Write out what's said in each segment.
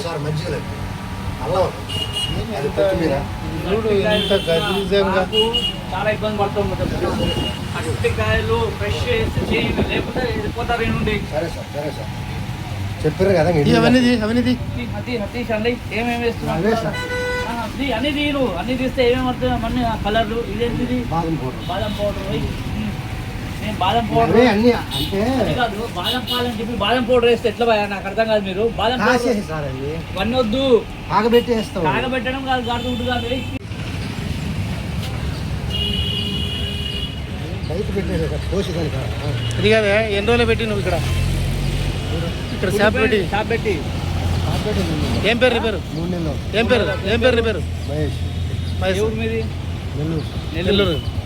Sir మజ్జిగ అల్లం చాలా ఇబ్బంది పడుతూ అరటికాయలు ఫ్రెష్ లేకపోతే వెళ్ళిపోతారు నుండి. సరే సార్ చెప్పారు కదా హతీష్ అండి ఏమేమి వేస్తున్నావు అన్ని తీరు అన్ని తీస్తే ఏమేమి వస్తుంది అన్ని కలర్లు ఇదేంటిది బాదం పౌడర్ నేను బాదం పౌడర్ అంటే కాదు బాదం పాలని చెప్పి బాదం పౌడర్ వేస్తే ఎట్లా భయ నాకు అర్థం కాదు. మీరు బాదం పౌడర్ ఇవన్నీ వద్దు కాగబెట్టడం కాదు గాడుతుంటు కాదు ఇది కాదే ఎన్ని రోజులు పెట్టి నువ్వు ఇక్కడ షాప్ పెట్టి ఏం పేరు నీ పేరు? 3 నెలలు. ఏం పేరు నీ పేరు? మహేష్. మీది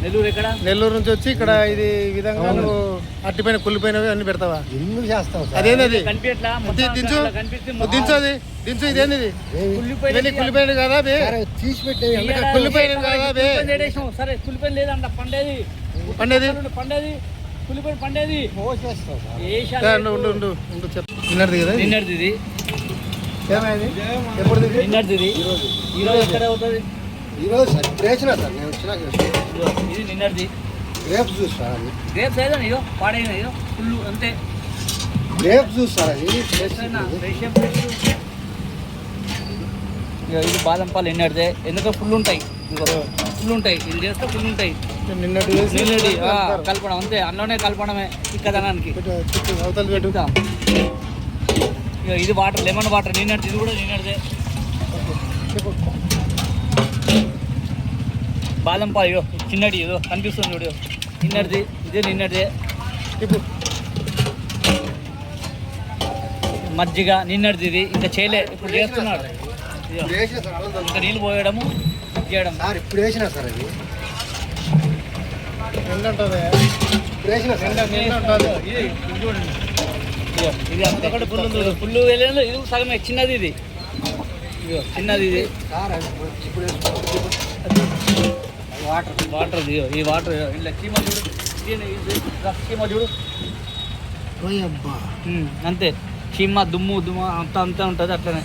నెల్లూరు ఎక్కడ? నెల్లూరు నుంచి వచ్చి ఇక్కడ ఇది విధంగా నువ్వు అట్టిపోయిన కుళ్ళిపోయినవి అన్ని పెడతావా? ఎందుకు చేస్తావు? అదేంది దించు అది దించు. ఇదేంది కుళ్ళిపోయినవి కదా తీసి పెట్టే కుళ్ళిపోయినవి కదా సరే కుళ్ళిపోయిన లేదంట పండేది కుళ్ళిపోయిన పండేది నిన్నటిది కదా నిన్నటిది ఎప్పుడు నిన్నటిది ఈరోజు ఎక్కడ అవుతుంది? ఈరోజు సార్ ఇప్పుడు వేసినా సార్ నేను వచ్చినాక ఇది నిన్నటిది గ్రేప్స్ జ్యూస్ సార్ అది గ్రేప్స్ ఏదో ఇదో పాడైన ఇదో ఫుల్ అంతే గ్రేప్స్ జ్యూస్ సార్ అది ఇది బాదం పాలు నిన్నటిదే ఎందుకంటే ఫుల్ ఉంటాయి ఇది చేస్తే ఫుల్ ఉంటాయి. నిన్నటి కలపడం అంతే అందులోనే కలపడమే ఇక్కదనానికి. ఇది వాటర్ లెమన్ వాటర్ నిన్నటి ఇది కూడా నిన్నటిదే బాదం పాలు ఇదో చిన్నటి ఇదో కనిపిస్తుంది చూడు నిన్నటిది ఇదే నిన్నటిదే. ఇప్పుడు మజ్జిగ నిన్నటిది ఇది ఇంకా చేయలే ఇప్పుడు చేస్తున్నాడు ఇంకా నీళ్ళు పోయడము చేయడం సార్ ఇప్పుడు వేసినా సార్ అది చూడండి ఇది అంతకంటే ఫుల్ వెళ్ళిన ఇది సగమే చిన్నది ఇది చిన్నది ఇది వాటర్ ఈ వాటర్ ఇలా చీమ చూడు అంతే చీమ దుమ్ము అంతా ఉంటుంది అట్లనే.